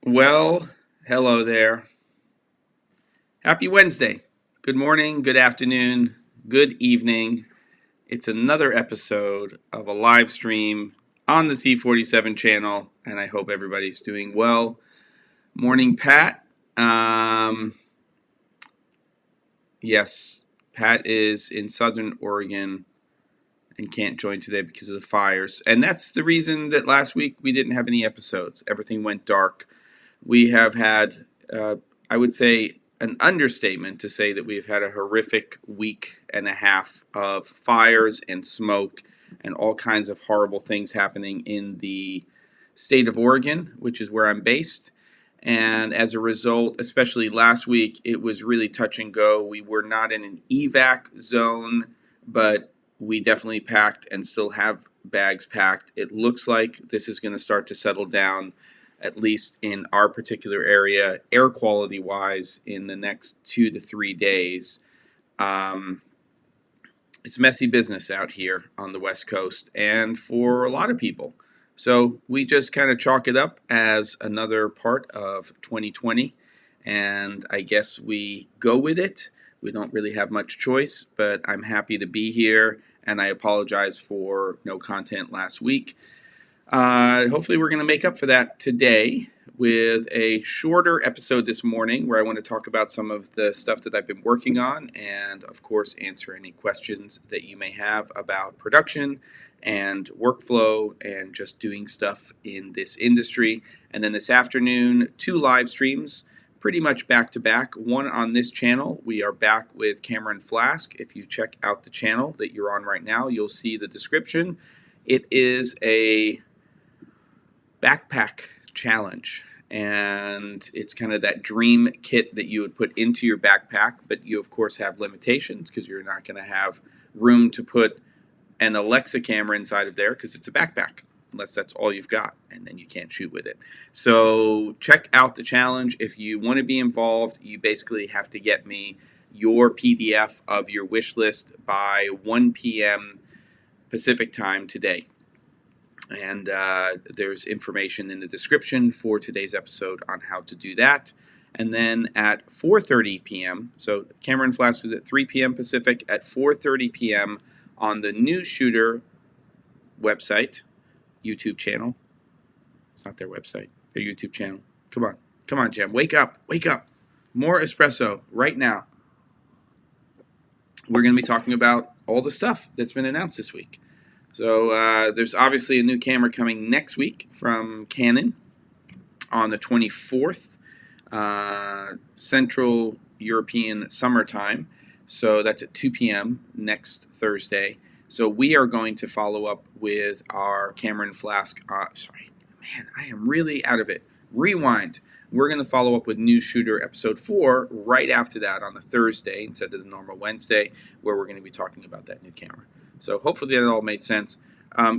Well, hello there. Happy Wednesday. Good morning, good afternoon, good evening. It's another episode of a live stream on the C47 channel, and I hope everybody's doing well. Morning, Pat. Yes, Pat is in Southern Oregon and can't join today because of the fires. And that's the reason that last week we didn't have any episodes. Everything went dark. We have had, I would say, an understatement to say that we've had a horrific week and a half of fires and smoke and all kinds of horrible things happening in the state of Oregon, which is where I'm based. And as a result, especially last week, it was really touch and go. We were not in an evac zone, but we definitely packed and still have bags packed. It looks like this is going to start to settle down, at least in our particular area, air quality wise, in the next 2 to 3 days. Um, it's messy business out here on the West Coast and for a lot of people. So we just kind of chalk it up as another part of 2020. And I guess we go with it. We don't really have much choice, but I'm happy to be here. And I apologize for no content last week. Hopefully, we're going to make up for that today with a shorter episode this morning where I want to talk about some of the stuff that I've been working on and, of course, answer any questions that you may have about production and workflow and just doing stuff in this industry. And then this afternoon, 2 live streams, pretty much back to back. One on this channel. We are back with Cameron Flask. If you check out the channel that you're on right now, you'll see the description. It is a backpack challenge, and it's kind of that dream kit that you would put into your backpack, but you of course have limitations because you're not going to have room to put an Alexa camera inside of there because it's a backpack, unless that's all you've got, and then you can't shoot with it. So check out the challenge. If you want to be involved, you basically have to get me your PDF of your wish list by 1 p.m. Pacific time today. And there's information in the description for today's episode on how to do that. And then at 4:30 p.m., so Cameron Flask is at 3 p.m. Pacific, at 4:30 p.m. on the News Shooter website, YouTube channel. It's not their website, their YouTube channel. Come on, Jem, wake up. More espresso right now. We're going to be talking about all the stuff that's been announced this week. So there's obviously a new camera coming next week from Canon on the 24th, Central European summertime. So that's at 2 p.m. next Thursday. So we are going to follow up with our Cameron Flask. I am really out of it. Rewind. We're going to follow up with News Shooter episode 4 right after that on the Thursday instead of the normal Wednesday, where we're going to be talking about that new camera. So hopefully that all made sense.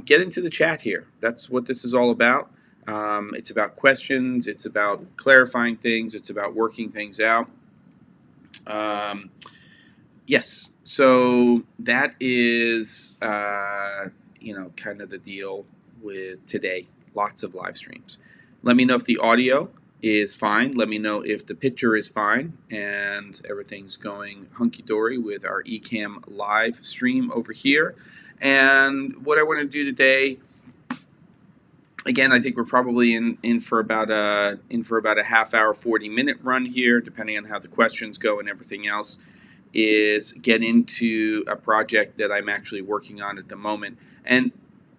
Get into the chat here. That's what this is all about. It's about questions. It's about clarifying things. It's about working things out. Yes. So that is, kind of the deal with today. Lots of live streams. Let me know if the audio is fine. Let me know if the picture is fine and everything's going hunky-dory with our Ecamm live stream over here. And what I want to do today, again, I think we're probably in for about a half hour, 40-minute run here, depending on how the questions go and everything else, is get into a project that I'm actually working on at the moment. And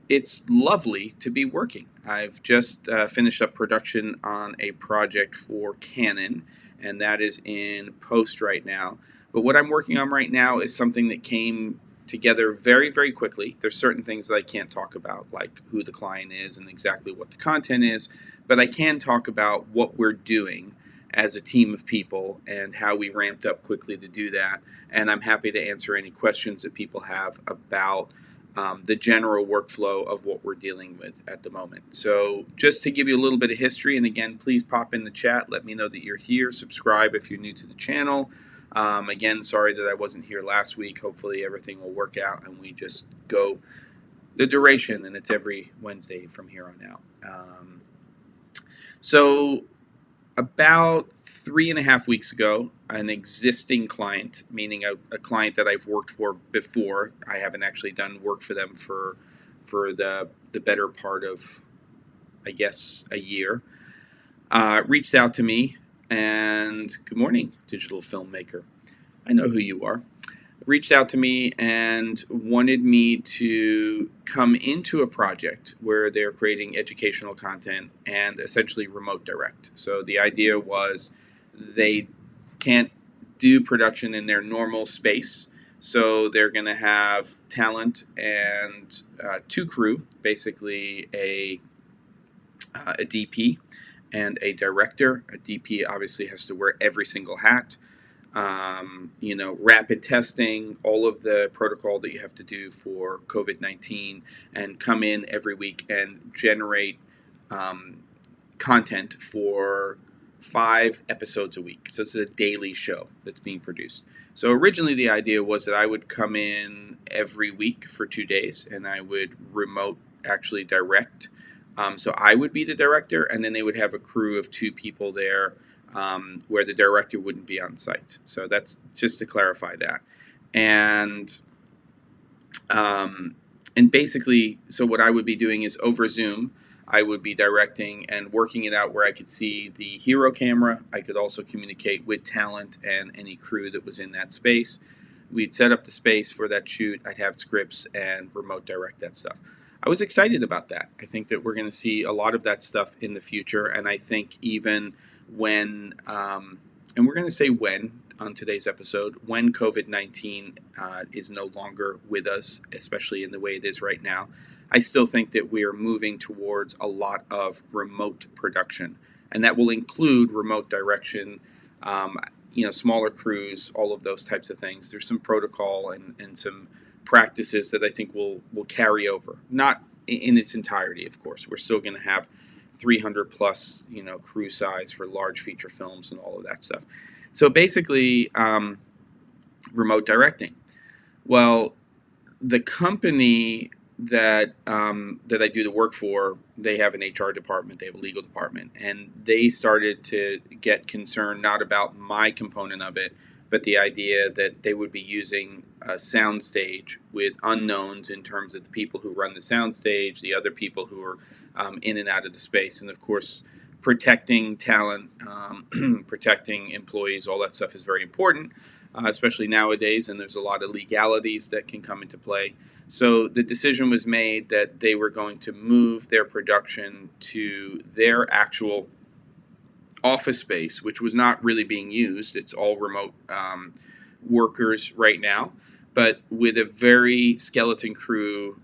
it's lovely to be working. I've just finished up production on a project for Canon, and that is in post right now. But what I'm working on right now is something that came together very, very quickly. There's certain things that I can't talk about, like who the client is and exactly what the content is, but I can talk about what we're doing as a team of people and how we ramped up quickly to do that. And I'm happy to answer any questions that people have about the general workflow of what we're dealing with at the moment. So just to give you a little bit of history, and again, please pop in the chat. Let me know that you're here. Subscribe if you're new to the channel. Again, sorry that I wasn't here last week. Hopefully everything will work out and we just go the duration, and it's every Wednesday from here on out. So About 3.5 weeks ago, an existing client, meaning a client that I've worked for before, I haven't actually done work for them for the better part of, I guess, a year, reached out to me and, good morning, digital filmmaker. I know who you are. Reached out to me and wanted me to come into a project where they're creating educational content and essentially remote direct. So the idea was they can't do production in their normal space. So they're going to have talent and two crew, basically a DP and a director. A DP obviously has to wear every single hat. Rapid testing, all of the protocol that you have to do for COVID-19, and come in every week and generate content for 5 episodes a week. So it's a daily show that's being produced. So originally the idea was that I would come in every week for 2 days and I would remote actually direct. So I would be the director, and then they would have a crew of 2 people there, where the director wouldn't be on site. So that's just to clarify that. And basically, so what I would be doing is over Zoom, I would be directing and working it out where I could see the hero camera. I could also communicate with talent and any crew that was in that space. We'd set up the space for that shoot. I'd have scripts and remote direct that stuff. I was excited about that. I think that we're going to see a lot of that stuff in the future. And I think even when, and we're going to say when on today's episode, when COVID-19 is no longer with us, especially in the way it is right now, I still think that we are moving towards a lot of remote production. And that will include remote direction, smaller crews, all of those types of things. There's some protocol and some practices that I think will carry over. Not in its entirety, of course. We're still going to have 300 plus, crew size for large feature films and all of that stuff. So basically, remote directing. Well, the company that I do the work for, they have an HR department, they have a legal department, and they started to get concerned not about my component of it, but the idea that they would be using a soundstage with unknowns in terms of the people who run the soundstage, the other people who are in and out of the space, and of course, protecting talent, protecting employees, all that stuff is very important, especially nowadays, and there's a lot of legalities that can come into play. So the decision was made that they were going to move their production to their actual office space, which was not really being used. It's all remote workers right now, but with a very skeleton crew.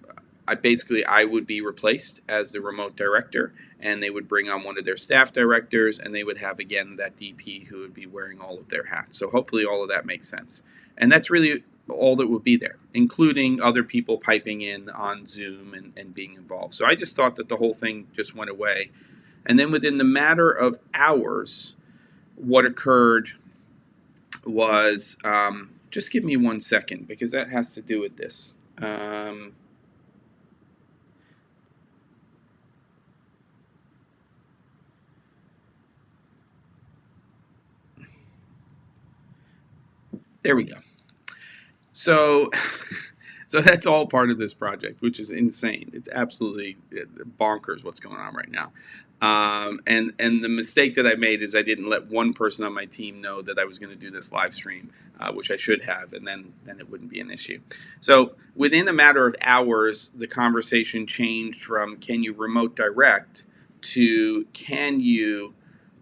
I would be replaced as the remote director, and they would bring on one of their staff directors, and they would have, again, that DP who would be wearing all of their hats. So hopefully all of that makes sense. And that's really all that would be there, including other people piping in on Zoom and being involved. So I just thought that the whole thing just went away. And then within the matter of hours, what occurred was, just give me 1 second, because that has to do with this. There we go. So that's all part of this project, which is insane. It's absolutely bonkers what's going on right now. And the mistake that I made is I didn't let one person on my team know that I was going to do this live stream, which I should have, and then it wouldn't be an issue. So within a matter of hours, the conversation changed from can you remote direct to can you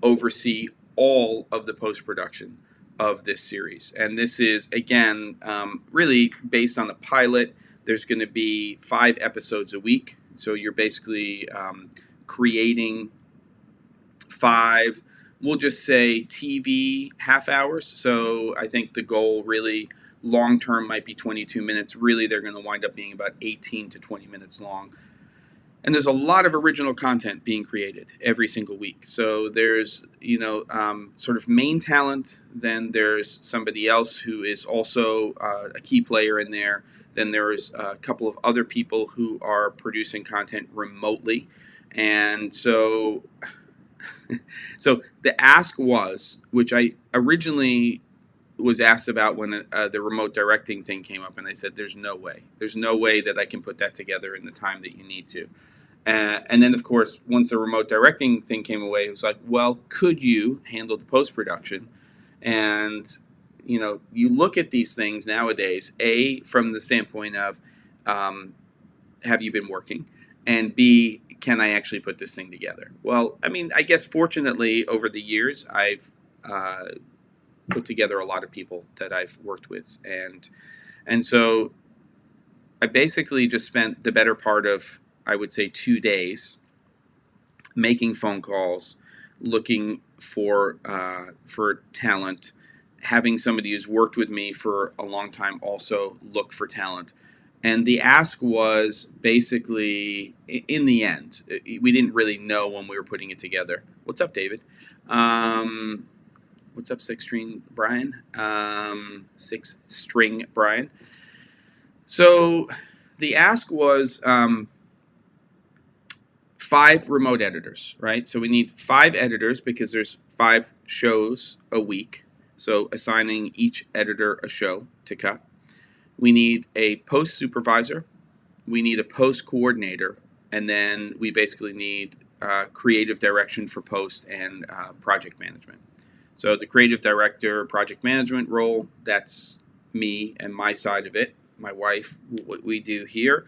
oversee all of the post-production of this series. And this is, again, really based on the pilot. There's going to be 5 episodes a week. So you're basically creating 5, we'll just say TV half hours. So I think the goal really long term might be 22 minutes. Really, they're going to wind up being about 18 to 20 minutes long. And there's a lot of original content being created every single week. So there's, sort of main talent. Then there's somebody else who is also a key player in there. Then there's a couple of other people who are producing content remotely. And so So the ask was, which I originally was asked about when the remote directing thing came up, and they said, "There's no way. There's no way that I can put that together in the time that you need to." And then, of course, once the remote directing thing came away, it was like, "Well, could you handle the post production?" And you look at these things nowadays, A, from the standpoint of, um, have you been working? And B, can I actually put this thing together? Well, I mean, I guess fortunately over the years, I've put together a lot of people that I've worked with. And so I basically just spent the better part of, I would say, 2 days making phone calls, looking for talent, having somebody who's worked with me for a long time also look for talent. And the ask was basically, in the end, we didn't really know when we were putting it together. What's up, David? What's up, Six String Brian? Six String Brian. So the ask was 5 remote editors, right? So we need 5 editors because there's 5 shows a week. So assigning each editor a show to cut. We need a post supervisor. We need a post coordinator. And then we basically need creative direction for post and project management. So the creative director, project management role, that's me and my side of it. My wife, what we do here.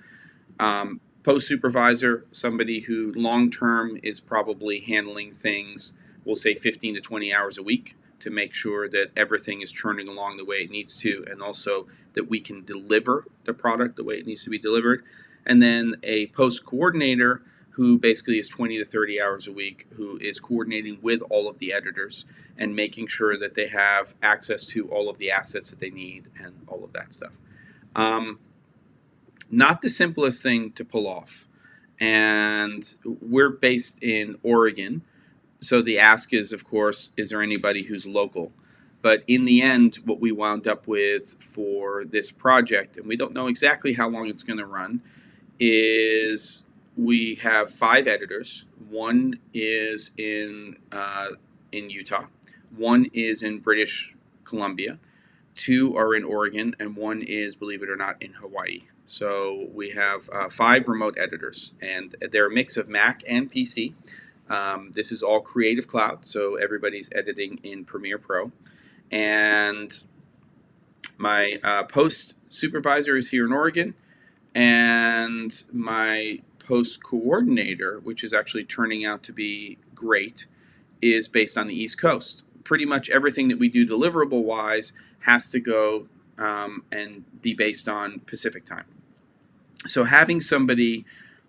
Post supervisor, somebody who long term is probably handling things, we'll say 15 to 20 hours a week to make sure that everything is churning along the way it needs to, and also that we can deliver the product the way it needs to be delivered. And then a post coordinator who basically is 20 to 30 hours a week, who is coordinating with all of the editors and making sure that they have access to all of the assets that they need and all of that stuff. Not the simplest thing to pull off. And we're based in Oregon. So the ask is, of course, is there anybody who's local? But in the end, what we wound up with for this project, and we don't know exactly how long it's going to run, is we have 5 editors. One is in Utah. One is in British Columbia. 2 are in Oregon, and 1 is, believe it or not, in Hawaii. So we have 5 remote editors, and they're a mix of Mac and PC. This is all Creative Cloud, so everybody's editing in Premiere Pro. And my post supervisor is here in Oregon, and my post coordinator, which is actually turning out to be great, is based on the East Coast. Pretty much everything that we do deliverable-wise has to go and be based on Pacific time. So having somebody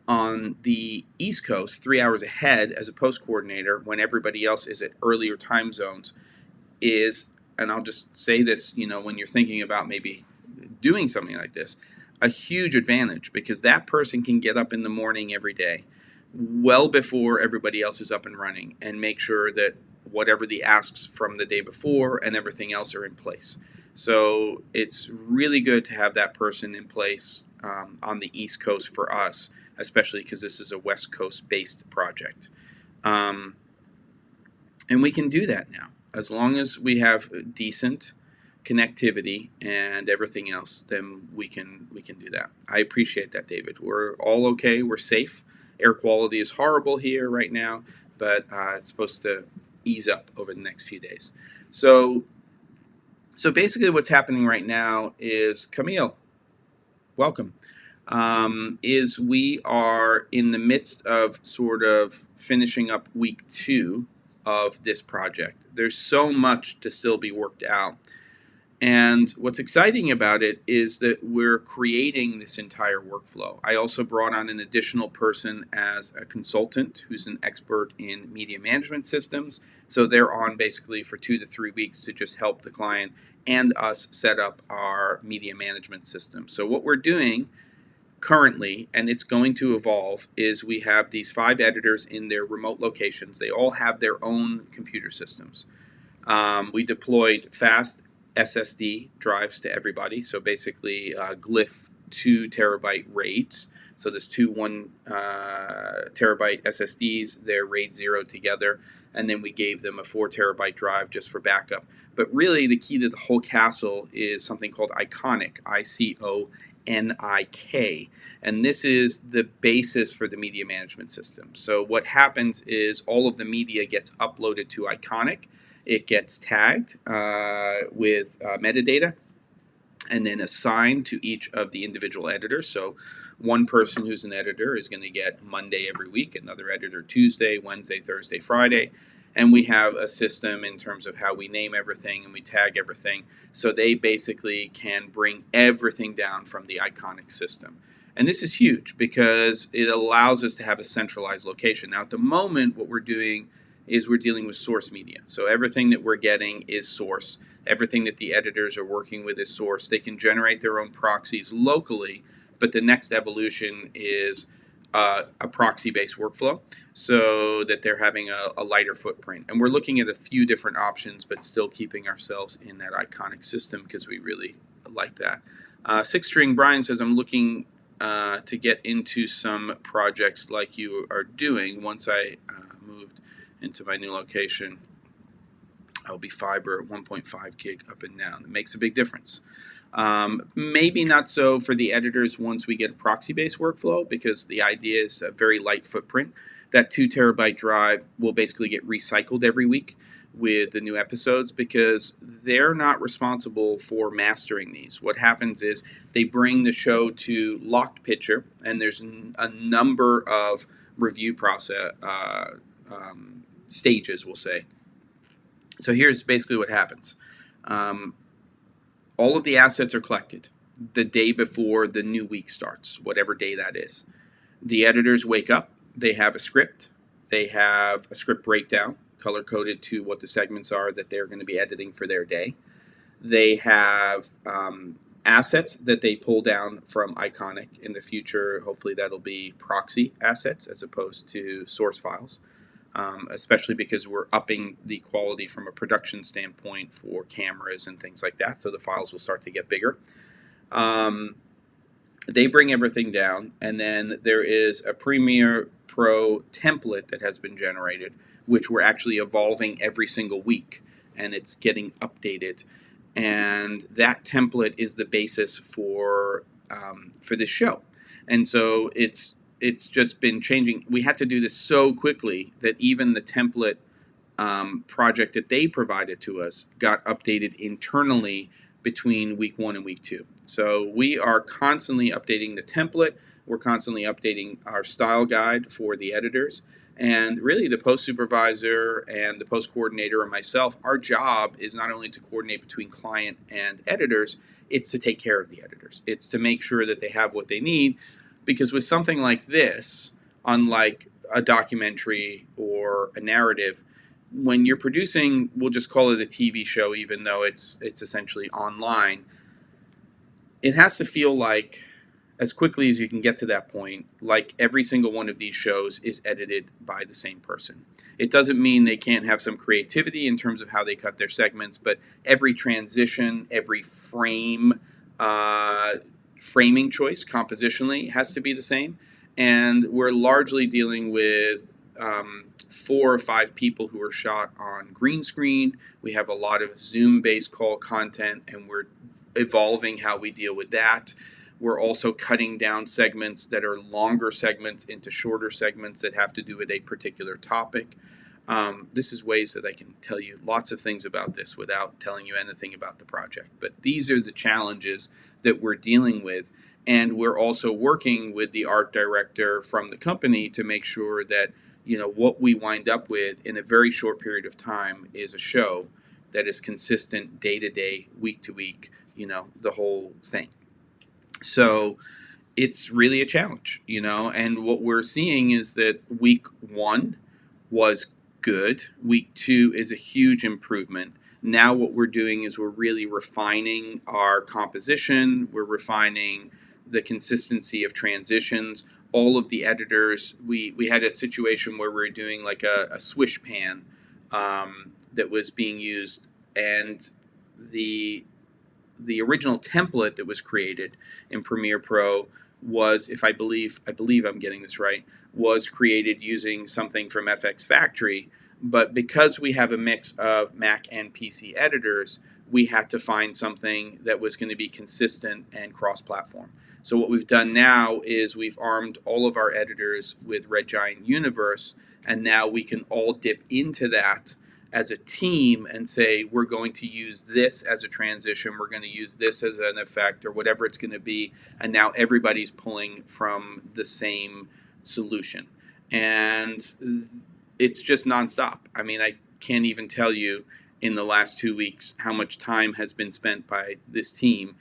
on the East Coast 3 hours ahead as a post coordinator when everybody else is at earlier time zones is, and I'll just say this, when you're thinking about maybe doing something like this, a huge advantage, because that person can get up in the morning every day well before everybody else is up and running and make sure that whatever the asks from the day before and everything else are in place. So it's really good to have that person in place on the East Coast for us, especially because this is a West Coast based project. And we can do that now. As long as we have decent connectivity and everything else, then we can do that. I appreciate that, David. We're all okay. We're safe. Air quality is horrible here right now, but it's supposed to ease up over the next few days. So basically what's happening right now is, Camille, welcome, is we are in the midst of sort of finishing up week 2 of this project. There's so much to still be worked out. And what's exciting about it is that we're creating this entire workflow. I also brought on an additional person as a consultant who's an expert in media management systems. So they're on basically for 2 to 3 weeks to just help the client and us set up our media management system. So what we're doing currently, and it's going to evolve, is we have these 5 editors in their remote locations. They all have their own computer systems. We deployed fast SSD drives to everybody, so basically Glyph 2 terabyte RAIDs So there's two 1 terabyte SSDs. They're RAID 0 together, and then we gave them a 4 terabyte drive just for backup. But really, the key to the whole castle is something called Iconic, ICONIK, and this is the basis for the media management system. So what happens is all of the media gets uploaded to Iconic. It gets tagged with metadata and then assigned to each of the individual editors. So one person who's an editor is going to get Monday every week, another editor Tuesday, Wednesday, Thursday, Friday. And we have a system in terms of how we name everything and we tag everything. So they basically can bring everything down from the Iconic system. And this is huge because it allows us to have a centralized location. Now, at the moment, what we're doing is we're dealing with source media. So everything that we're getting is source. Everything that the editors are working with is source. They can generate their own proxies locally, but the next evolution is a proxy-based workflow so that they're having a lighter footprint. And we're looking at a few different options, but still keeping ourselves in that Iconic system because we really like that. Six String Brian says, I'm looking to get into some projects like you are doing. Once I moved into my new location, I'll be fiber at 1.5 gig up and down. It makes a big difference. Maybe not so for the editors once we get a proxy-based workflow, because the idea is a very light footprint. That 2 terabyte drive will basically get recycled every week with the new episodes because they're not responsible for mastering these. What happens is they bring the show to Locked Picture, and there's a number of review process stages, we'll say. So here's basically what happens. All of the assets are collected the day before the new week starts, whatever day that is. The editors wake up. They have a script. They have a script breakdown, color-coded to what the segments are that they're going to be editing for their day. They have assets that they pull down from Iconic. In the future, hopefully that'll be proxy assets as opposed to source files. Especially because we're upping the quality from a production standpoint for cameras and things like that, so the files will start to get bigger. They bring everything down, and then there is a Premiere Pro template that has been generated, which we're actually evolving every single week, and it's getting updated. And that template is the basis for this show. And so it's just been changing. We had to do this so quickly that even the template project that they provided to us got updated internally between week 1 and week 2. So we are constantly updating the template. We're constantly updating our style guide for the editors. And really the post supervisor and the post coordinator and myself, our job is not only to coordinate between client and editors, it's to take care of the editors. It's to make sure that they have what they need. Because with something like this, unlike a documentary or a narrative, when you're producing, we'll just call it a TV show, even though it's essentially online, it has to feel like, as quickly as you can get to that point, like every single one of these shows is edited by the same person. It doesn't mean they can't have some creativity in terms of how they cut their segments, but every transition, every frame, framing choice compositionally has to be the same. And we're largely dealing with 4 or 5 people who are shot on green screen. We have a lot of Zoom-based call content, and we're evolving how we deal with that. We're also cutting down segments that are longer segments into shorter segments that have to do with a particular topic. This is ways that I can tell you lots of things about this without telling you anything about the project. But these are the challenges that we're dealing with. And we're also working with the art director from the company to make sure that, what we wind up with in a very short period of time is a show that is consistent day to day, week to week, the whole thing. So it's really a challenge, and what we're seeing is that week 1 was good. Week 2 is a huge improvement. Now what we're doing is we're really refining our composition. We're refining the consistency of transitions. All of the editors, we had a situation where we were doing like a swish pan that was being used, and the original template that was created in Premiere Pro was, if I believe I'm getting this right, was created using something from FX Factory. But because we have a mix of Mac and PC editors, we had to find something that was going to be consistent and cross-platform. So what we've done now is we've armed all of our editors with Red Giant Universe, and now we can all dip into that as a team and say, we're going to use this as a transition, we're going to use this as an effect, or whatever it's going to be. And now everybody's pulling from the same solution. And it's just nonstop. I mean, I can't even tell you in the last 2 weeks how much time has been spent by this team,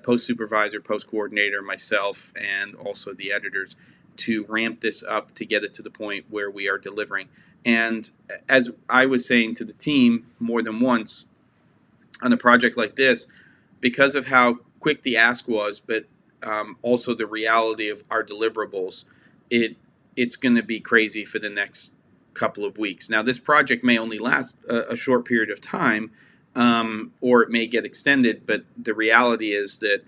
post supervisor, post coordinator, myself, and also the editors, to ramp this up to get it to the point where we are delivering. And as I was saying to the team more than once on a project like this, because of how quick the ask was, but also the reality of our deliverables, it's going to be crazy for the next couple of weeks. Now, this project may only last a short period of time, or it may get extended, but the reality is that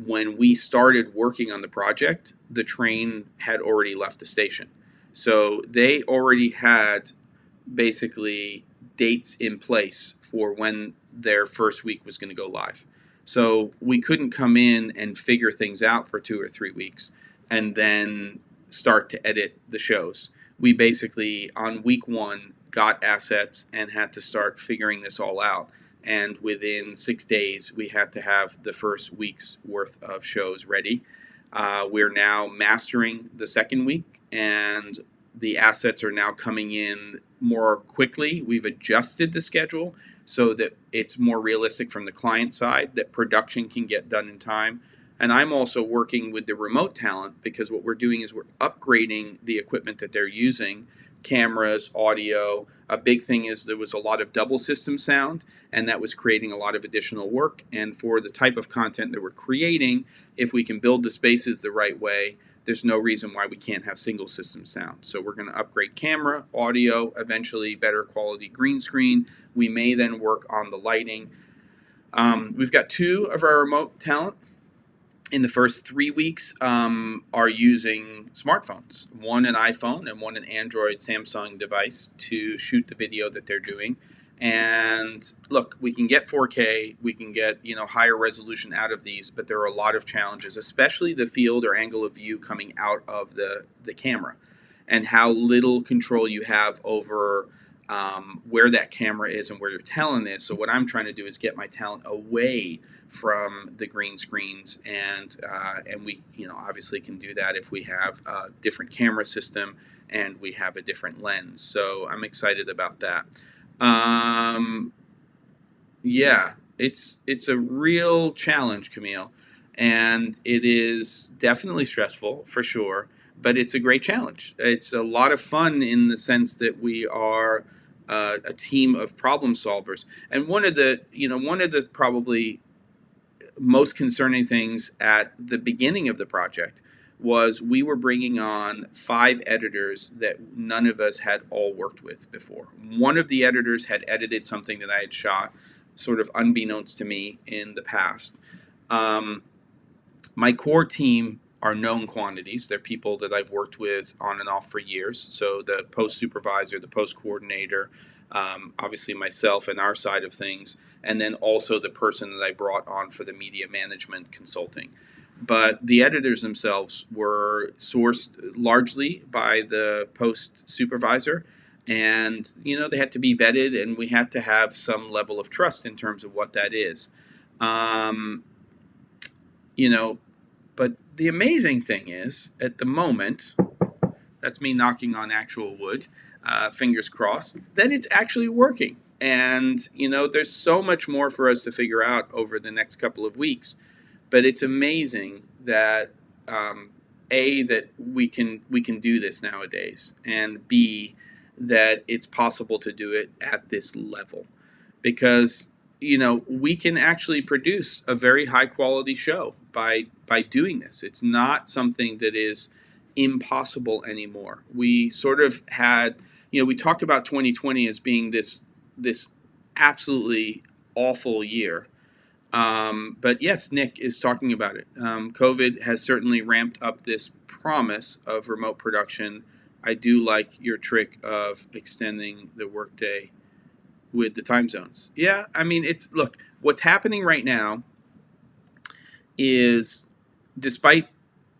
when we started working on the project, the train had already left the station. So they already had basically dates in place for when their first week was going to go live. So we couldn't come in and figure things out for 2 or 3 weeks and then start to edit the shows. We basically, on week 1, got assets and had to start figuring this all out. And within 6 days, we had to have the first week's worth of shows ready. We're now mastering the second week, and the assets are now coming in more quickly. We've adjusted the schedule so that it's more realistic from the client side, that production can get done in time. And I'm also working with the remote talent, because what we're doing is we're upgrading the equipment that they're using, cameras, audio. A big thing is there was a lot of double system sound, and that was creating a lot of additional work. And for the type of content that we're creating, if we can build the spaces the right way, there's no reason why we can't have single system sound. So we're going to upgrade camera, audio, eventually better quality green screen. We may then work on the lighting. We've got 2 of our remote talent in the first 3 weeks are using smartphones, one an iPhone and one an Android Samsung device, to shoot the video that they're doing. And look, we can get 4K, we can get higher resolution out of these, but there are a lot of challenges, especially the field or angle of view coming out of the camera, and how little control you have over where that camera is and where your talent is. So what I'm trying to do is get my talent away from the green screens, and we obviously can do that if we have a different camera system and we have a different lens. So I'm excited about that. Yeah, it's a real challenge, Camille, and it is definitely stressful for sure, but it's a great challenge. It's a lot of fun in the sense that we are a team of problem solvers. And one of the probably most concerning things at the beginning of the project was we were bringing on 5 editors that none of us had all worked with before. One of the editors had edited something that I had shot, sort of unbeknownst to me in the past. My core team are known quantities. They're people that I've worked with on and off for years. So the post supervisor, the post coordinator, obviously myself and our side of things, and then also the person that I brought on for the media management consulting. But the editors themselves were sourced largely by the post supervisor, and they had to be vetted, and we had to have some level of trust in terms of what that is. But the amazing thing is, at the moment, that's me knocking on actual wood, fingers crossed, that it's actually working. And, there's so much more for us to figure out over the next couple of weeks. But it's amazing that, A, that we can do this nowadays, and B, that it's possible to do it at this level. Because, we can actually produce a very high quality show by doing this. It's not something that is impossible anymore. We sort of had, we talked about 2020 as being this absolutely awful year. But yes, Nick is talking about it. COVID has certainly ramped up this promise of remote production. I do like your trick of extending the workday with the time zones. Yeah, I mean, look, what's happening right now is, despite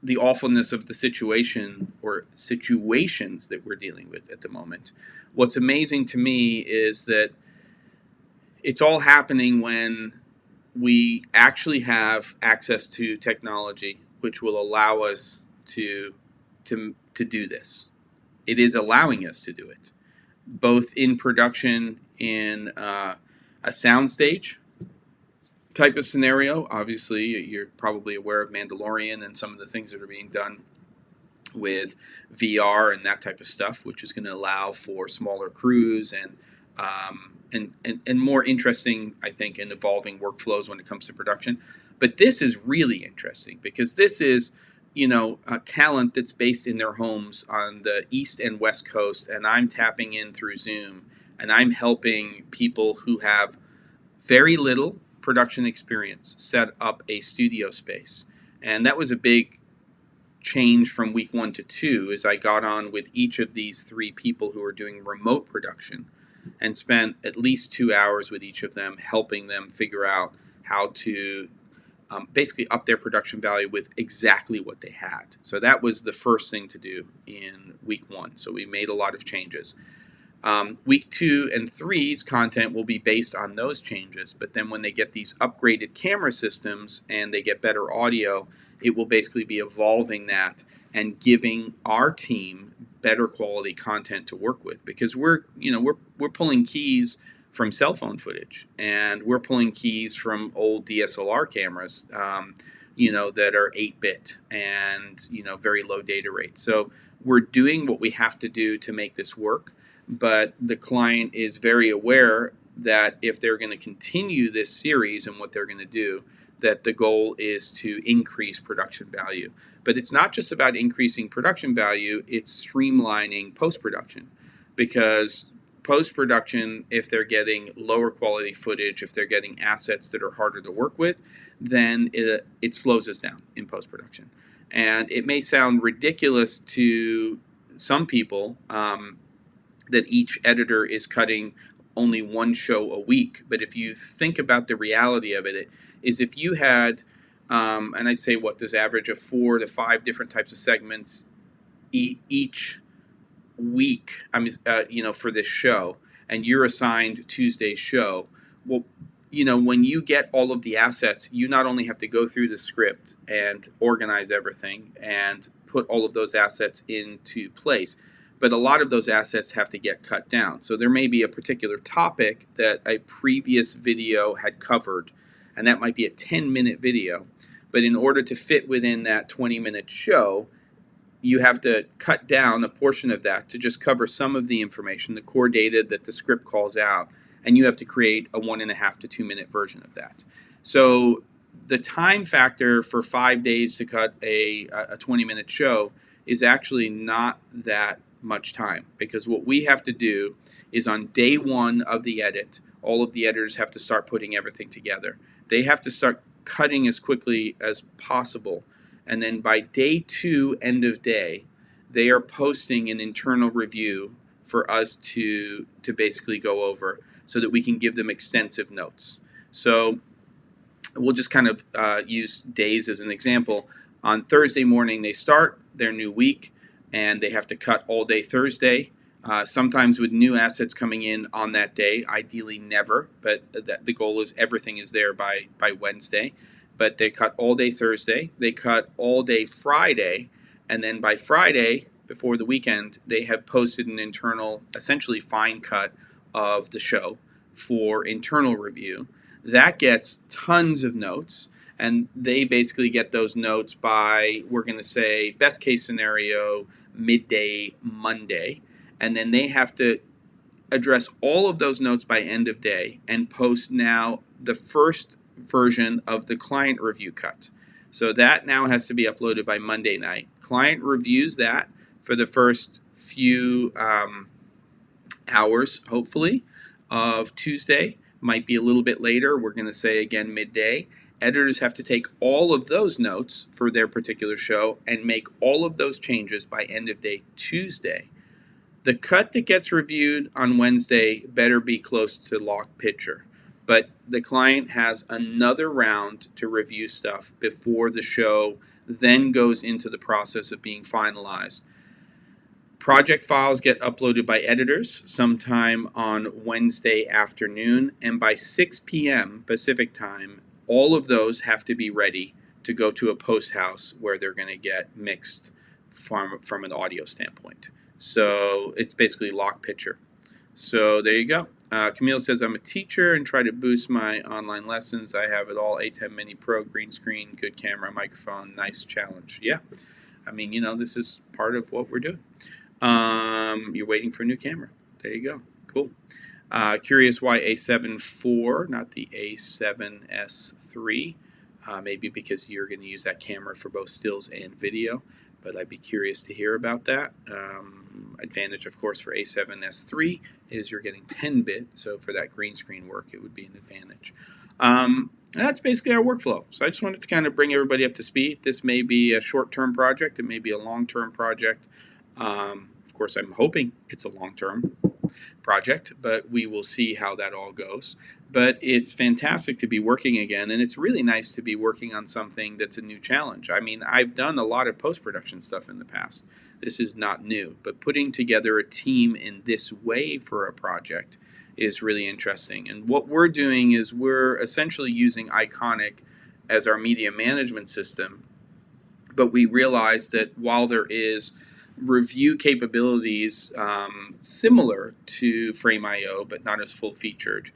the awfulness of the situation or situations that we're dealing with at the moment, what's amazing to me is that it's all happening when we actually have access to technology which will allow us to do this. It is allowing us to do it, both in production in a soundstage type of scenario. Obviously, you're probably aware of Mandalorian and some of the things that are being done with VR and that type of stuff, which is going to allow for smaller crews and more interesting, I think, and evolving workflows when it comes to production. But this is really interesting because this is, talent that's based in their homes on the East and West Coast, and I'm tapping in through Zoom, and I'm helping people who have very little production experience set up a studio space. And that was a big change from week 1 to 2 as I got on with each of these 3 people who are doing remote production and spent at least 2 hours with each of them, helping them figure out how to basically up their production value with exactly what they had. So that was the first thing to do in week 1. So we made a lot of changes. Week 2 and 3's content will be based on those changes, but then when they get these upgraded camera systems and they get better audio, it will basically be evolving that and giving our team better quality content to work with, because we're pulling keys from cell phone footage, and we're pulling keys from old DSLR cameras, that are 8-bit and very low data rates. So we're doing what we have to do to make this work. But the client is very aware that if they're going to continue this series and what they're going to do, that the goal is to increase production value. But it's not just about increasing production value, it's streamlining post-production. Because post-production, if they're getting lower quality footage, if they're getting assets that are harder to work with, then it slows us down in post-production. And it may sound ridiculous to some people, that each editor is cutting only 1 show a week. But if you think about the reality of it, is if you had, and I'd say there's average of 4 to 5 different types of segments each week, for this show, and you're assigned Tuesday's show, well, when you get all of the assets, you not only have to go through the script and organize everything and put all of those assets into place, but a lot of those assets have to get cut down. So there may be a particular topic that a previous video had covered, and that might be a 10-minute video. But in order to fit within that 20-minute show, you have to cut down a portion of that to just cover some of the information, the core data that the script calls out, and you have to create a 1.5 to 2-minute version of that. So the time factor for 5 days to cut a 20-minute show is actually not that much time, because what we have to do is on day 1 of the edit, all of the editors have to start putting everything together. They have to start cutting as quickly as possible, and then by day 2, end of day, they are posting an internal review for us to basically go over so that we can give them extensive notes. So we'll just kind of use days as an example. On Thursday morning, they start their new week, and they have to cut all day Thursday, sometimes with new assets coming in on that day, ideally never, but the goal is everything is there by Wednesday. But they cut all day Thursday, they cut all day Friday, and then by Friday, before the weekend, they have posted an internal, essentially fine cut of the show for internal review. That gets tons of notes. And they basically get those notes by, we're going to say, best case scenario, midday Monday. And then they have to address all of those notes by end of day and post now the first version of the client review cut. So that now has to be uploaded by Monday night. Client reviews that for the first few hours, hopefully, of Tuesday. might be a little bit later. We're going to say again midday. Editors have to take all of those notes for their particular show and make all of those changes by end of day Tuesday. The cut that gets reviewed on Wednesday better be close to lock picture. But the client has another round to review stuff before the show then goes into the process of being finalized. Project files get uploaded by editors sometime on Wednesday afternoon, and by 6 p.m. Pacific time, all of those have to be ready to go to a post house where they're going to get mixed from an audio standpoint. So it's basically lock picture. So there you go. Camille says, I'm a teacher and try to boost my online lessons. I have it all, A10 Mini Pro, green screen, good camera, microphone, nice challenge. Yeah, I mean, this is part of what we're doing. You're waiting for a new camera. There you go. Cool. Curious why A7 IV, not the A7S III. Maybe because you're going to use that camera for both stills and video, but I'd be curious to hear about that. Advantage, of course, for A7S III is you're getting 10-bit, so for that green screen work, it would be an advantage. That's basically our workflow. So I just wanted to kind of bring everybody up to speed. This may be a short-term project. It may be a long-term project. Of course, I'm hoping it's a long-term project, but we will see how that all goes. But it's fantastic to be working again, and it's really nice to be working on something that's a new challenge. I mean, I've done a lot of post-production stuff in the past. This is not new, but putting together a team in this way for a project is really interesting. And what we're doing is we're essentially using Iconic as our media management system, but we realize that while there is review capabilities similar to Frame.io, but not as full-featured,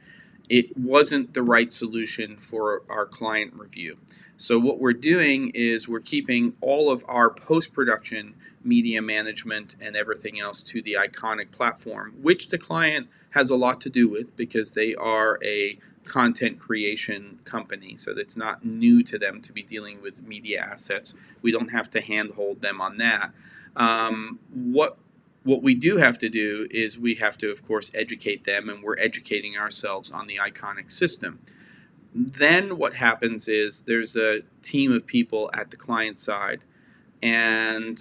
it wasn't the right solution for our client review. So what we're doing is we're keeping all of our post-production media management and everything else to the Iconic platform, which the client has a lot to do with because they are a content creation company. So it's not new to them to be dealing with media assets. We don't have to handhold them on that. What we do have to do is we have to, of course, educate them, and we're educating ourselves on the Iconic system. Then what happens is there's a team of people at the client side, and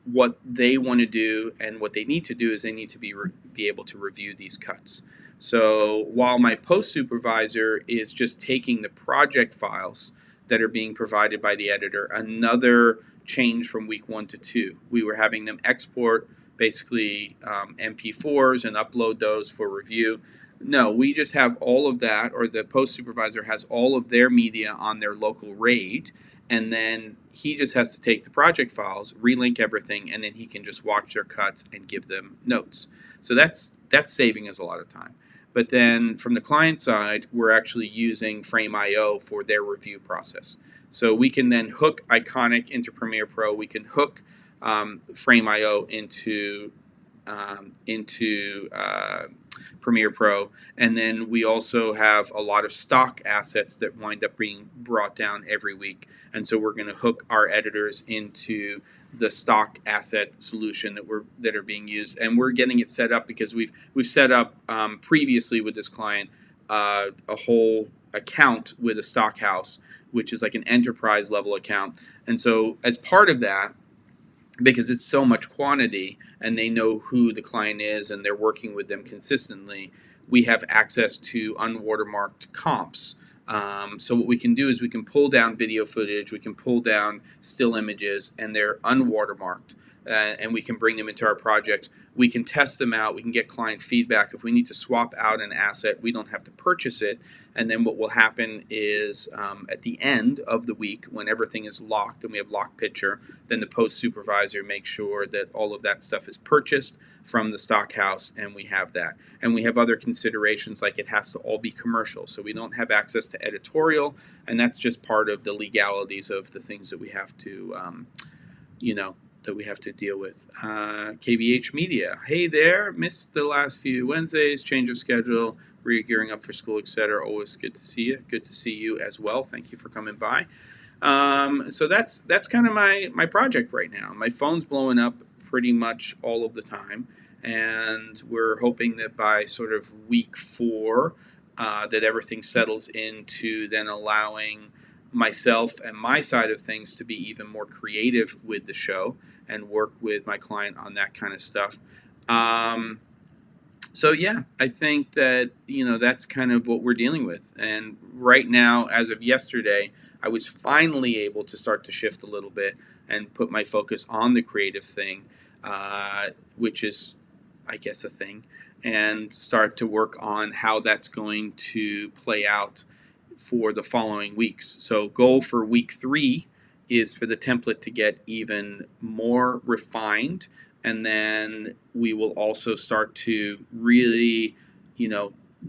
what they want to do and what they need to do is they need to be able to review these cuts. So while my post supervisor is just taking the project files that are being provided by the editor, another change from week 1 to 2, we were having them export basically MP4s and upload those for review. No, we just have all of that, or the post supervisor has all of their media on their local RAID, and then he just has to take the project files, relink everything, and then he can just watch their cuts and give them notes. So that's saving us a lot of time. But then from the client side, we're actually using Frame.io for their review process. So we can then hook Iconic into Premiere Pro. We can hook Frame.io into Premiere Pro, and then we also have a lot of stock assets that wind up being brought down every week, and so we're going to hook our editors into the stock asset solution that are being used, and we're getting it set up because we've set up previously with this client a whole account with a stock house, which is like an enterprise level account, and so as part of that, because it's so much quantity and they know who the client is and they're working with them consistently, we have access to unwatermarked comps. So what we can do is we can pull down video footage, we can pull down still images, and they're unwatermarked, and we can bring them into our projects. We can test them out. We can get client feedback. If we need to swap out an asset, we don't have to purchase it. And then what will happen is at the end of the week, when everything is locked and we have locked picture, then the post supervisor makes sure that all of that stuff is purchased from the stock house, and we have that. And we have other considerations, like it has to all be commercial. So we don't have access to editorial, and that's just part of the legalities of the things that we have to, that we have to deal with. KBH Media, hey there, missed the last few Wednesdays, change of schedule, gearing up for school, etc. Always good to see you. Good to see you as well. Thank you for coming by. So that's kind of my project right now. My phone's blowing up pretty much all of the time, and we're hoping that by sort of week 4, that everything settles into then allowing myself and my side of things to be even more creative with the show and work with my client on that kind of stuff. Um, so yeah, I think that that's kind of what we're dealing with. And right now, as of yesterday, I was finally able to start to shift a little bit and put my focus on the creative thing, which is, I guess, a thing, and start to work on how that's going to play out for the following weeks. So, goal for week 3 is for the template to get even more refined, and then we will also start to really,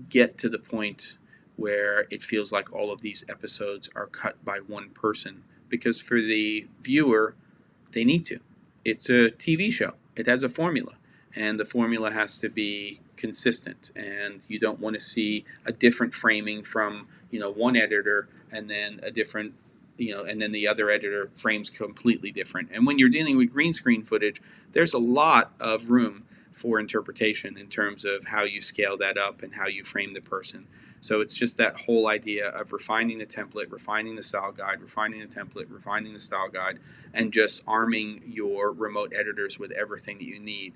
get to the point where it feels like all of these episodes are cut by one person, because for the viewer, they need to. It's a TV show. It has a formula, and the formula has to be consistent, and you don't want to see a different framing from one editor and then a different and then the other editor frames completely different. And when you're dealing with green screen footage, there's a lot of room for interpretation in terms of how you scale that up and how you frame the person. So it's just that whole idea of refining the template, refining the style guide, refining the template, refining the style guide, and just arming your remote editors with everything that you need.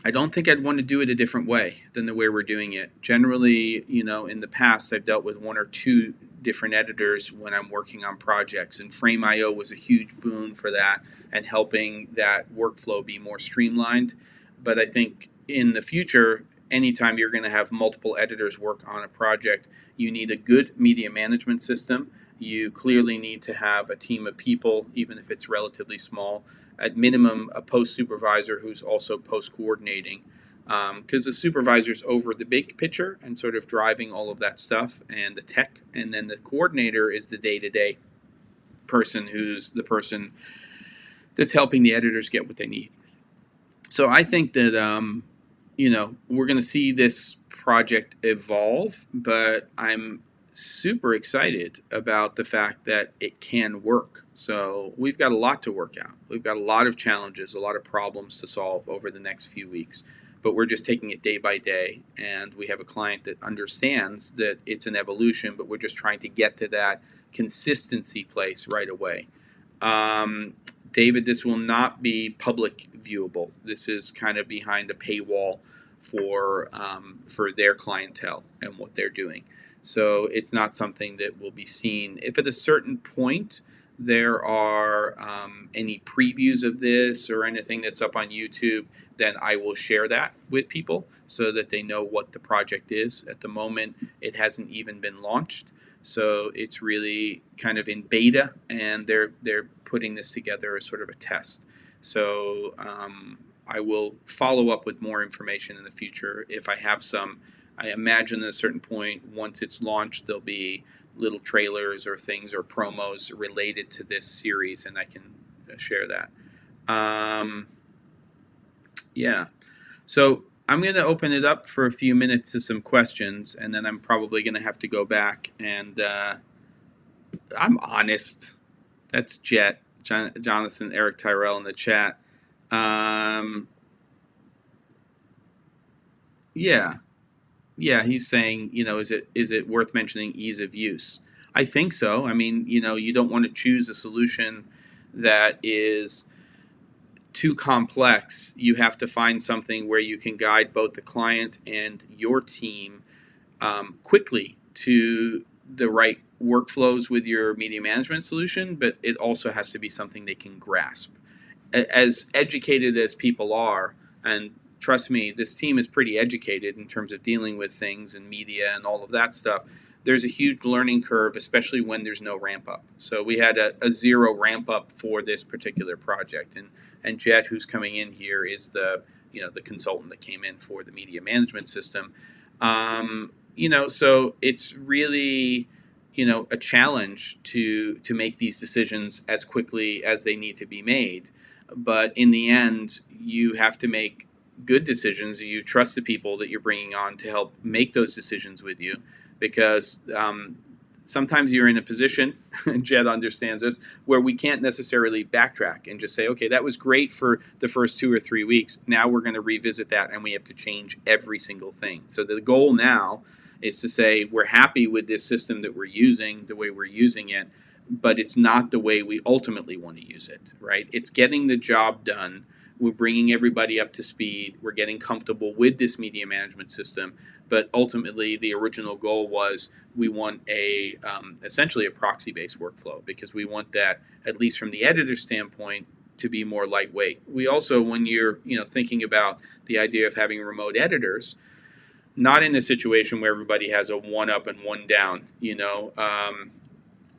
I don't think I'd want to do it a different way than the way we're doing it. Generally, in the past, I've dealt with 1 or 2 different editors when I'm working on projects, and Frame.io was a huge boon for that and helping that workflow be more streamlined. But I think in the future, anytime you're going to have multiple editors work on a project, you need a good media management system. You clearly need to have a team of people, even if it's relatively small. At minimum, a post supervisor who's also post coordinating, because the supervisor's over the big picture and sort of driving all of that stuff and the tech, and then the coordinator is the day-to-day person, who's the person that's helping the editors get what they need. So I think that we're going to see this project evolve, but I'm super excited about the fact that it can work. So we've got a lot to work out. We've got a lot of challenges, a lot of problems to solve over the next few weeks, but we're just taking it day by day. And we have a client that understands that it's an evolution, but we're just trying to get to that consistency place right away. David, this will not be public viewable. This is kind of behind a paywall for their clientele and what they're doing. So it's not something that will be seen. If at a certain point there are any previews of this or anything that's up on YouTube, then I will share that with people so that they know what the project is. At the moment, it hasn't even been launched. So it's really kind of in beta, and they're putting this together as sort of a test. So I will follow up with more information in the future if I have some. I imagine at a certain point, once it's launched, there'll be little trailers or things or promos related to this series, and I can share that. Yeah. So I'm going to open it up for a few minutes to some questions, and then I'm probably going to have to go back and I'm honest. That's Jet, Jonathan, Eric Tyrell in the chat. Yeah, he's saying, is it worth mentioning ease of use? I think so. I mean, you don't want to choose a solution that is too complex. You have to find something where you can guide both the client and your team quickly to the right workflows with your media management solution, but it also has to be something they can grasp. As educated as people are, and trust me, this team is pretty educated in terms of dealing with things and media and all of that stuff, there's a huge learning curve, especially when there's no ramp up. So we had a zero ramp up for this particular project, and Jet, who's coming in here, is the consultant that came in for the media management system. So it's really a challenge to make these decisions as quickly as they need to be made. But in the end, you have to make good decisions. You trust the people that you're bringing on to help make those decisions with you, because sometimes you're in a position, and Jed understands this, where we can't necessarily backtrack and just say, okay, that was great for the first 2 or 3 weeks. Now we're going to revisit that, and we have to change every single thing. So the goal now is to say we're happy with this system that we're using, the way we're using it, but it's not the way we ultimately want to use it, right? It's getting the job done. We're bringing everybody up to speed. We're getting comfortable with this media management system. But ultimately, the original goal was we want essentially a proxy-based workflow, because we want that, at least from the editor standpoint, to be more lightweight. We also, when you're thinking about the idea of having remote editors, not in a situation where everybody has a one up and one down,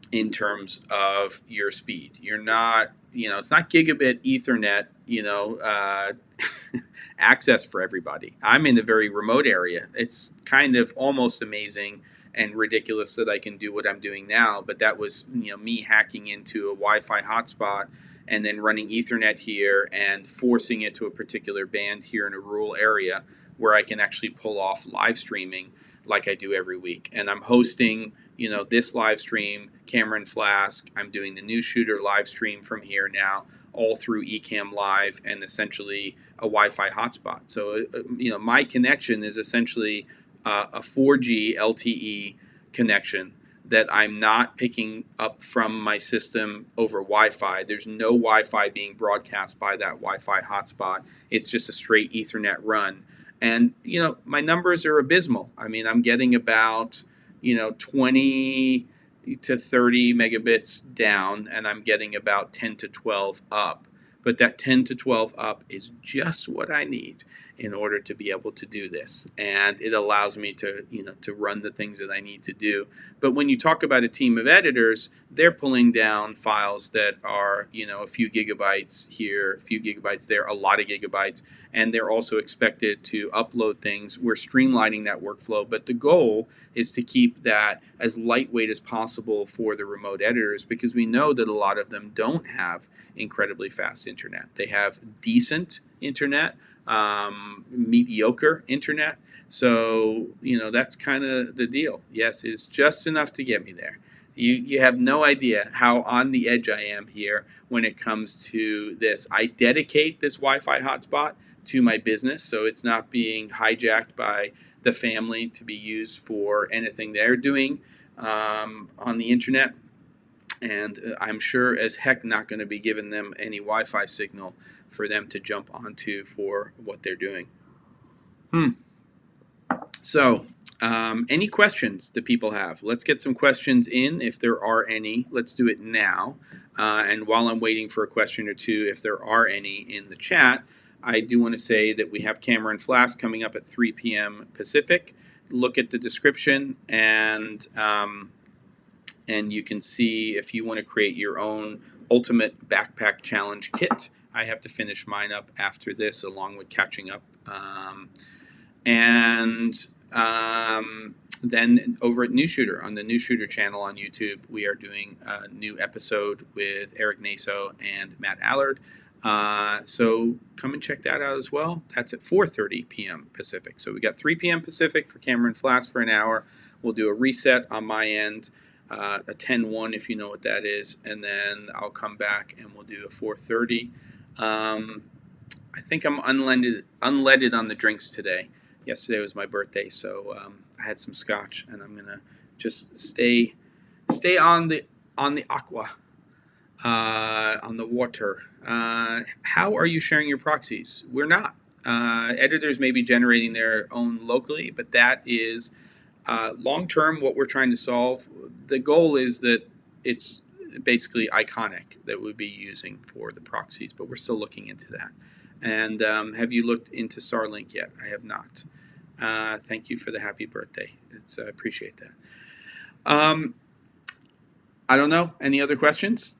in terms of your speed. You're not, it's not gigabit Ethernet, access for everybody. I'm in a very remote area. It's kind of almost amazing and ridiculous that I can do what I'm doing now, but that was, me hacking into a Wi-Fi hotspot and then running Ethernet here and forcing it to a particular band here in a rural area where I can actually pull off live streaming like I do every week. And I'm hosting, this live stream, Cameron Flask. I'm doing the News Shooter live stream from here now, all through Ecamm Live and essentially a Wi-Fi hotspot. So, my connection is essentially a 4G LTE connection that I'm not picking up from my system over Wi-Fi. There's no Wi-Fi being broadcast by that Wi-Fi hotspot. It's just a straight Ethernet run. And, my numbers are abysmal. I mean, I'm getting about, 20 to 30 megabits down, and I'm getting about 10 to 12 up. But that 10 to 12 up is just what I need in order to be able to do this. And it allows me to, to run the things that I need to do. But when you talk about a team of editors, they're pulling down files that are, a few gigabytes here, a few gigabytes there, a lot of gigabytes. And they're also expected to upload things. We're streamlining that workflow. But the goal is to keep that as lightweight as possible for the remote editors, because we know that a lot of them don't have incredibly fast internet. They have decent internet, mediocre internet. So, that's kind of the deal. Yes, it's just enough to get me there. You have no idea how on the edge I am here when it comes to this. I dedicate this Wi-Fi hotspot to my business, so it's not being hijacked by the family to be used for anything they're doing on the internet. And I'm sure as heck not going to be giving them any Wi-Fi signal for them to jump onto for what they're doing. So, any questions that people have? Let's get some questions in if there are any. Let's do it now. And while I'm waiting for a question or two, if there are any in the chat, I do want to say that we have Cameron Flask coming up at 3 p.m. Pacific. Look at the description, and you can see if you want to create your own Ultimate Backpack Challenge kit. I have to finish mine up after this, along with catching up. Then over at News Shooter, on the News Shooter channel on YouTube, we are doing a new episode with Eric Naso and Matt Allard. So come and check that out as well. That's at 4:30 p.m. Pacific. So we got 3 p.m. Pacific for Cameron Flask for an hour. We'll do a reset on my end. A 10-1 if you know what that is, and then I'll come back and we'll do a 4:30. I think I'm unleaded on the drinks today. Yesterday was my birthday, so I had some scotch, and I'm gonna just stay on the aqua, on the water. How are you sharing your proxies? We're not. Editors may be generating their own locally, but that is long term what we're trying to solve. The goal is that it's basically Iconic that we'll be using for the proxies, but we're still looking into that. And have you looked into Starlink yet? I have not. Thank you for the happy birthday. I appreciate that. I don't know. Any other questions?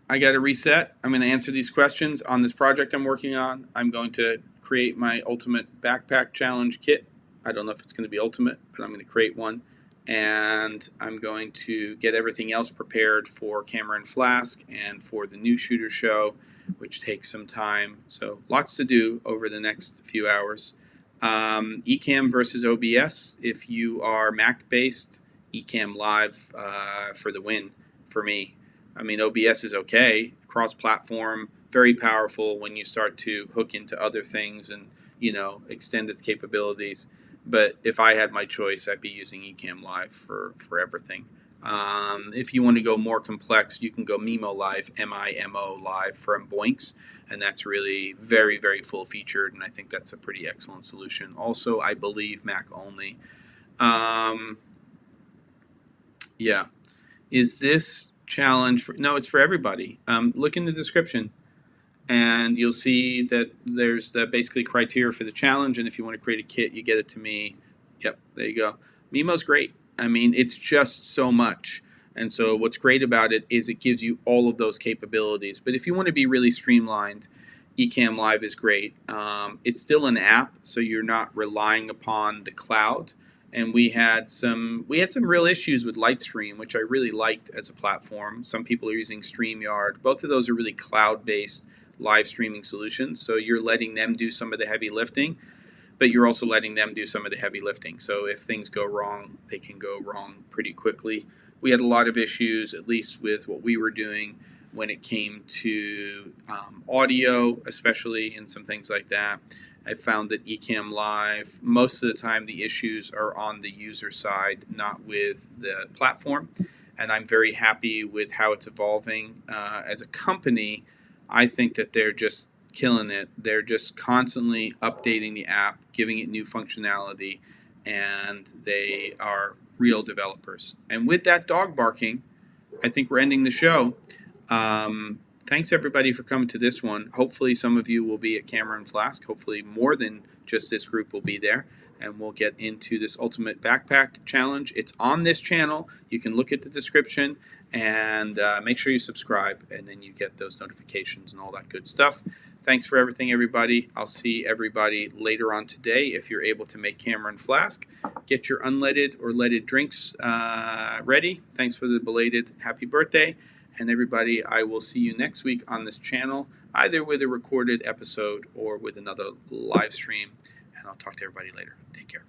I got to reset. I'm going to answer these questions on this project I'm working on. I'm going to create my Ultimate Backpack Challenge kit. I don't know if it's going to be ultimate, but I'm going to create one. And I'm going to get everything else prepared for Cameron Flask and for the News Shooter show, which takes some time. So lots to do over the next few hours. Ecamm versus OBS. If you are Mac-based, Ecamm Live for the win for me. I mean, OBS is okay, cross-platform, very powerful when you start to hook into other things and extend its capabilities. But if I had my choice, I'd be using Ecamm Live for everything. If you want to go more complex, you can go Mimo Live, MIMO Live from Boinks, and that's really very, very full featured, and I think that's a pretty excellent solution. Also, I believe Mac only. Yeah. Is this challenge for? No, it's for everybody. Look in the description, and you'll see that there's the basically criteria for the challenge, and if you want to create a kit, you get it to me. Yep, there you go. Mimo's great. I mean, it's just so much. And so what's great about it is it gives you all of those capabilities. But if you want to be really streamlined, Ecamm Live is great. It's still an app, so you're not relying upon the cloud. And we had some real issues with Lightstream, which I really liked as a platform. Some people are using StreamYard. Both of those are really cloud-based live streaming solutions. So you're letting them do some of the heavy lifting, but you're also letting them do some of the heavy lifting. So if things go wrong, they can go wrong pretty quickly. We had a lot of issues, at least with what we were doing when it came to audio, especially, and some things like that. I found that Ecamm Live, most of the time the issues are on the user side, not with the platform. And I'm very happy with how it's evolving. As a company, I think that they're just killing it. They're just constantly updating the app, giving it new functionality, and they are real developers. And with that dog barking, I think we're ending the show. Thanks everybody for coming to this one. Hopefully some of you will be at Cameron Flask. Hopefully more than just this group will be there. And we'll get into this Ultimate Backpack Challenge. It's on this channel. You can look at the description and make sure you subscribe. And then you get those notifications and all that good stuff. Thanks for everything, everybody. I'll see everybody later on today. If you're able to make Cameron Flask, get your unleaded or leaded drinks ready. Thanks for the belated happy birthday. And everybody, I will see you next week on this channel, either with a recorded episode or with another live stream. And I'll talk to everybody later. Take care.